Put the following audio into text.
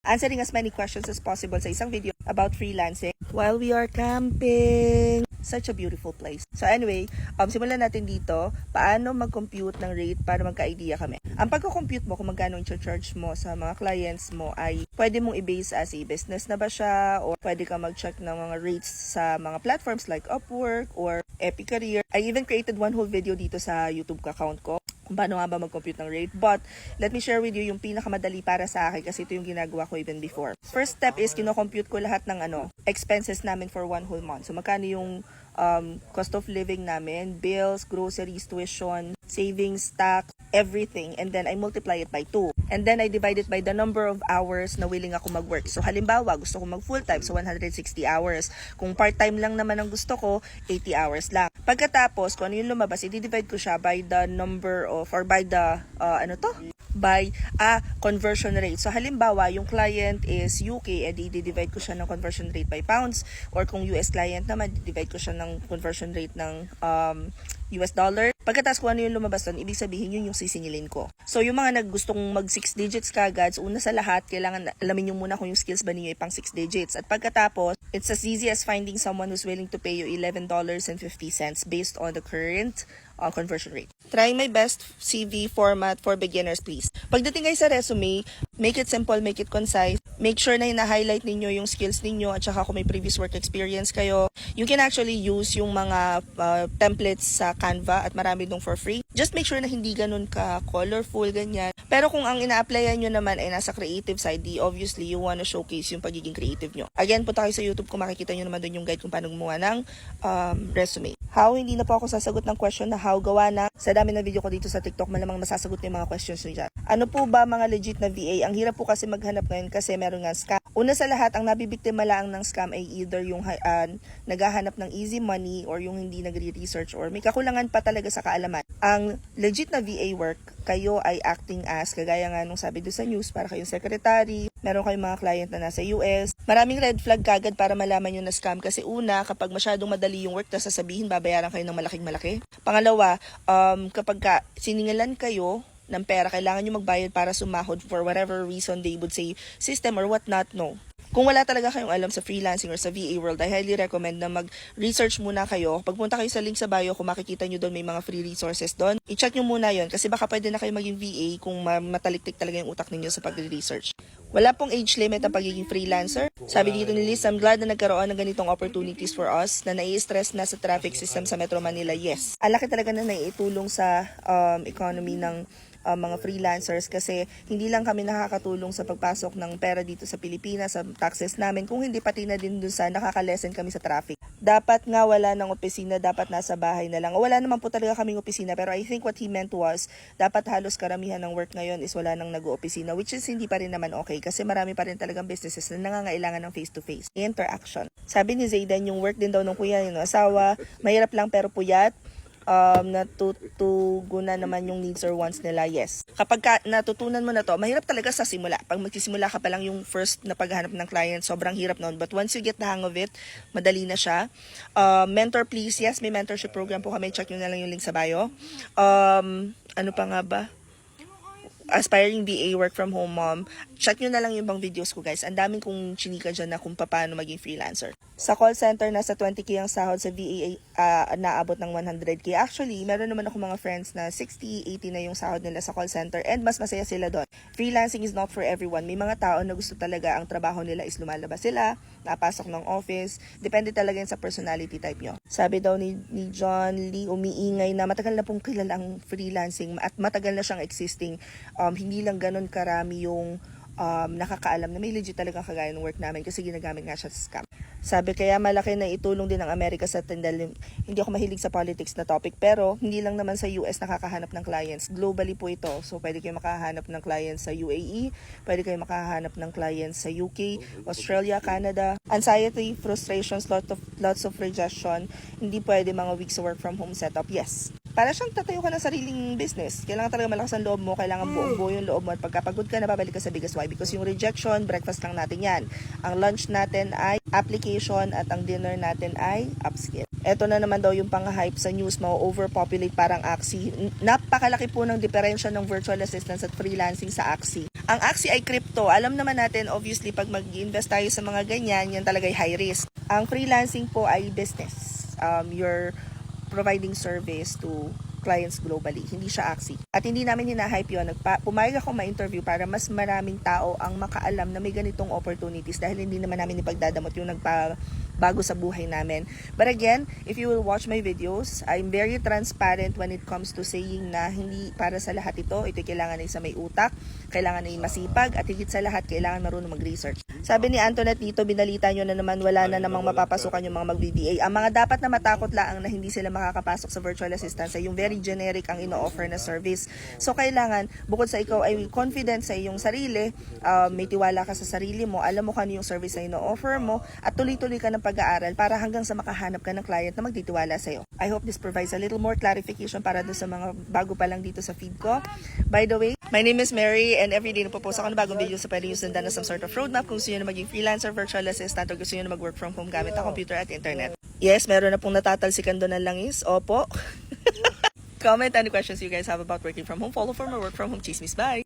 answering as many questions as possible sa isang video about freelancing while we are camping. Such a beautiful place. So anyway, simulan natin dito, paano mag-compute ng rate para magka-idea kami. Ang pagko-compute mo kung magkano i-charge mo sa mga clients mo ay pwede mong i-base as a business na ba siya, or pwede ka mag-check ng mga rates sa mga platforms like Upwork or Epic Career. I even created one whole video dito sa YouTube account ko kung paano nga ba mag-compute ng rate. But, let me share with you yung pinakamadali para sa akin kasi ito yung ginagawa ko even before. First step is, kino-compute ko lahat ng expenses namin for one whole month. So, magkano yung cost of living namin, bills, groceries, tuition, savings, tax, everything. And then, I multiply it by 2. And then, I divide it by the number of hours na willing ako mag-work. So, halimbawa, gusto ko mag-full-time, so 160 hours. Kung part-time lang naman ang gusto ko, 80 hours lang. Pagkatapos, kung ano yung lumabas, i-divide ko siya by the number of, or by the, by a conversion rate. So, halimbawa, yung client is UK, edi i-divide ko siya ng conversion rate by pounds. Or kung US client naman, i-divide ko siya ng conversion rate ng US dollar. Pagkatapos kung ano yung lumabas doon, ibig sabihin yun yung sisingilin ko. So, yung mga naggustong mag 6 digits kagad, so una sa lahat, kailangan alamin nyo muna kung yung skills ba ninyo ay pang 6 digits. At pagkatapos, it's as easy as finding someone who's willing to pay you $11.50 based on the current conversion rate. Trying my best CV format for beginners, please. Pagdating kayo sa resume, make it simple, make it concise. Make sure na hina-highlight ninyo yung skills ninyo at saka kung may previous work experience kayo. You can actually use yung mga templates sa Canva at marami dong for free. Just make sure na hindi ganun ka colorful, ganyan. Pero kung ang ina-applyan nyo naman ay nasa creative side, obviously you wanna showcase yung pagiging creative nyo. Again, punta kayo sa YouTube kung makikita nyo naman doon yung guide kung paano gumawa ng resume. How, hindi na po ako sasagot ng question na how gawa na. Sa dami ng video ko dito sa TikTok, malamang masasagot na yung mga questions nyo dyan. Ano po ba mga legit na VA? Ang hirap po kasi maghanap ngayon kasi meron nga scam. Una sa lahat, ang nabibiktima lang ng scam ay either yung naghahanap ng easy money or yung hindi nagre-research or may kakulangan pa talaga sa kaalaman. Ang legit na VA work, kayo ay acting as, kagaya nga nung sabi doon sa news, para kayong secretary, meron kayong mga client na nasa US. Maraming red flag kagad para malaman yung na scam kasi una, kapag masyadong madali yung work na sasabihin, babayaran kayo ng malaking malaki. Pangalawa, kapag siningalan kayo ng pera, kailangan nyo magbayad para sumahod for whatever reason they would say system or whatnot, no. Kung wala talaga kayong alam sa freelancing or sa VA world, I highly recommend na mag-research muna kayo. Pagpunta kayo sa link sa bio, kung makikita nyo doon may mga free resources doon, i-check nyo muna yon kasi baka pwede na kayo maging VA kung mataliktik talaga yung utak ninyo sa pag-research. Wala pong age limit ang pagiging freelancer. Sabi dito ni Liz, I'm glad na nagkaroon ng ganitong opportunities for us na nai-stress na sa traffic system sa Metro Manila. Yes. Ang laki talaga na naiitulong sa economy ng mga freelancers kasi hindi lang kami nakakatulong sa pagpasok ng pera dito sa Pilipinas, sa taxes namin, kung hindi pati na din dun sa nakakalesen kami sa traffic. Dapat nga wala ng opisina, dapat nasa bahay na lang. Wala naman po talaga kaming opisina, pero I think what he meant was, dapat halos karamihan ng work ngayon is wala nang nag-oopisina, which is hindi pa rin naman okay kasi marami pa rin talagang businesses na nangangailangan ng face-to-face interaction. Sabi ni Zayden, yung work din daw ng kuya, yung asawa, mahirap lang pero puyat. Natutugunan naman yung needs or wants nila, yes. Kapag natutunan mo na to, mahirap talaga sa simula. Pag magsisimula ka pa lang yung first na paghahanap ng client, sobrang hirap noon. But once you get the hang of it, madali na siya. Mentor please, yes, may mentorship program po kami. Check nyo na lang yung link sa bio. Ano pa nga ba? Aspiring BA work from home mom. Check nyo na lang yung bang videos ko, guys. Ang daming kong chinika dyan na kung paano maging freelancer. Sa call center, nasa 20k ang sahod. Sa VA, naabot ng 100k. Actually, meron naman ako mga friends na 60, 80 na yung sahod nila sa call center and mas masaya sila doon. Freelancing is not for everyone. May mga tao na gusto talaga ang trabaho nila is lumalabas sila, napasok ng office. Depende talaga yan sa personality type nyo. Sabi daw ni John Lee, umiingay na matagal na pong kilala ang freelancing at matagal na siyang existing. Hindi lang ganun karami yung nakakaalam na may legit talagang kagaya ng work namin kasi ginagamit nga siya sa scam. Sabi kaya malaki na itulong din ng Amerika sa Tindal. Hindi ako mahilig sa politics na topic pero hindi lang naman sa US nakakahanap ng clients. Globally po ito. So pwede kayo makahanap ng clients sa UAE, pwede kayo makahanap ng clients sa UK, Australia, Canada. Anxiety, frustrations, lots of rejection. Hindi pwede mga weeks work from home setup. Yes. Para siyang tatayo ka ng sariling business. Kailangan talaga malakas ang loob mo, kailangan buong-buo yung loob mo at pagkapagod ka, nababalik ka sa biggest why. Because yung rejection, breakfast lang natin yan. Ang lunch natin ay application at ang dinner natin ay upskill. Eto na naman daw yung pang-hype sa news, ma-overpopulate parang Axie. Napakalaki po ng diferensya ng virtual assistants at freelancing sa Axie. Ang Axie ay crypto. Alam naman natin, obviously, pag mag-invest tayo sa mga ganyan, yan talaga ay high risk. Ang freelancing po ay business. You're providing service to clients globally. Hindi siya Axie. At hindi namin hinahype yun. Pumayag ako ma-interview para mas maraming tao ang makaalam na may ganitong opportunities dahil hindi naman namin ipagdadamot yung bago sa buhay namin. But again, if you will watch my videos, I'm very transparent when it comes to saying na hindi para sa lahat ito. Ito kailangan ay sa may utak, kailangan ay masipag, at higit sa lahat, kailangan marunong mag-research. Sabi ni Antoinette dito, binalita nyo na naman wala na namang mapapasukan yung mga mag-VBA. Ang mga dapat na matakot lang na hindi sila makakapasok sa virtual assistance ay yung very generic ang ino-offer na service. So kailangan, bukod sa ikaw ay confident sa iyong sarili, may tiwala ka sa sarili mo, alam mo kung ano yung service na ino-offer mo, at tuloy-tuloy ka ng pag-aaral para hanggang sa makahanap ka ng client na magtitiwala sa iyo. I hope this provides a little more clarification para doon sa mga bago pa lang dito sa feed ko. By the way, my name is Mary and everyday napopost ako ng bagong video sa pwede yung sundan na some sort of roadmap kung gusto nyo na maging freelancer, virtual assistant, o gusto nyo na mag-work from home gamit ang computer at internet. Yes, meron na pong natatalsikan doon ng langis. Opo. Comment any questions you guys have about working from home. Follow for more work from home chismis. Bye!